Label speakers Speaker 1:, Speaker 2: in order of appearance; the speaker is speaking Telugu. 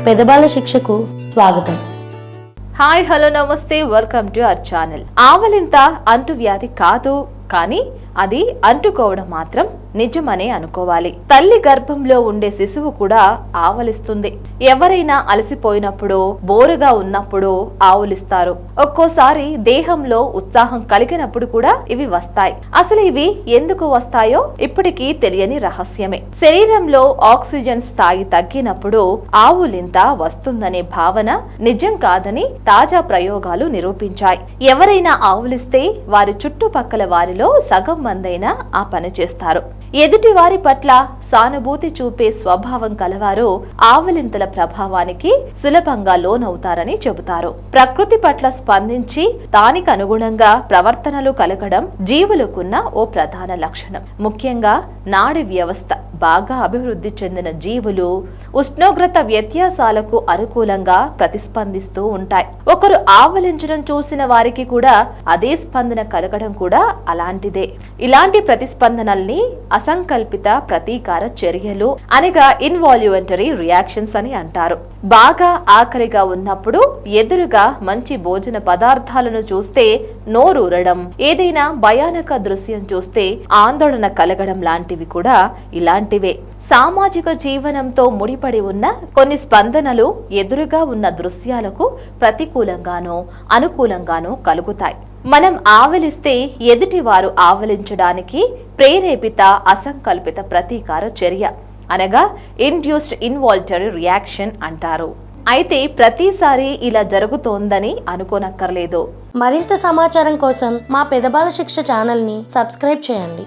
Speaker 1: పెదబాల శిక్షకు స్వాగతం.
Speaker 2: హాయ్ హలో నమస్తే, వెల్కమ్ టు అవర్ ఛానల్. ఆవలింత అంటువ్యాధి కాదు, కానీ అది అంటుకోవడం మాత్రం నిజమనే అనుకోవాలి. తల్లి గర్భంలో ఉండే శిశువు కూడా ఆవలిస్తుంది. ఎవరైనా అలసిపోయినప్పుడు, బోరుగా ఉన్నప్పుడు ఆవులిస్తారు. ఒక్కోసారి దేహంలో ఉత్సాహం కలిగినప్పుడు కూడా ఇవి వస్తాయి. అసలు ఇవి ఎందుకు వస్తాయో ఇప్పటికీ తెలియని రహస్యమే. శరీరంలో ఆక్సిజన్ స్థాయి తగ్గినప్పుడు ఆవులింత వస్తుందనే భావన నిజం కాదని తాజా ప్రయోగాలు నిరూపించాయి. ఎవరైనా ఆవులిస్తే వారి చుట్టుపక్కల వారిలో సగం మందైనా ఆ పని చేస్తారు. ఎదుటి వారి పట్ల సానుభూతి చూపే స్వభావం కలవారు ఆవలింతల ప్రభావానికి సులభంగా లోనవుతారని చెబుతారు. ప్రకృతి పట్ల స్పందించి దానికి అనుగుణంగా ప్రవర్తనలు కలగడం జీవులకున్న ఓ ప్రధాన లక్షణం. ముఖ్యంగా నాడి వ్యవస్థ బాగా అభివృద్ధి చెందిన జీవులు ఉష్ణోగ్రత వ్యత్యాసాలకు అనుకూలంగా ప్రతిస్పందిస్తూ ఉంటాయి. ఒకరు ఆవలించడం చూసిన వారికి కూడా అదే స్పందన కలగడం కూడా అలాంటిదే. ఇలాంటి ప్రతిస్పందనల్ని అసంకల్పిత ప్రతీకార చర్యలు అనగా ఇన్వాల్యుంటరీ రియాక్షన్స్ అని అంటారు. బాగా ఆకలిగా ఉన్నప్పుడు ఎదురుగా మంచి భోజన పదార్థాలను చూస్తే నోరూరడం, ఏదైనా భయానక దృశ్యం చూస్తే ఆందోళన కలగడం లాంటివి కూడా ఇలాంటివే. సామాజిక జీవనంతో ముడిపడి ఉన్న కొన్ని స్పందనలు ఎదురుగా ఉన్న దృశ్యాలకు ప్రతికూలంగానో అనుకూలంగానో కలుగుతాయి. మనం ఆవలిస్తే ఎదుటివారు ఆవలించడానికి ప్రేరేపిత అసంకల్పిత ప్రతీకార చర్య అనగా ఇండ్యూస్డ్ ఇన్వాల్టరీ రియాక్షన్ అంటారు. అయితే ప్రతిసారి ఇలా జరుగుతోందని అనుకోనక్కర్లేదు.
Speaker 1: మరింత సమాచారం కోసం మా పెదబాల శిక్ష ఛానల్ని సబ్స్క్రైబ్ చేయండి.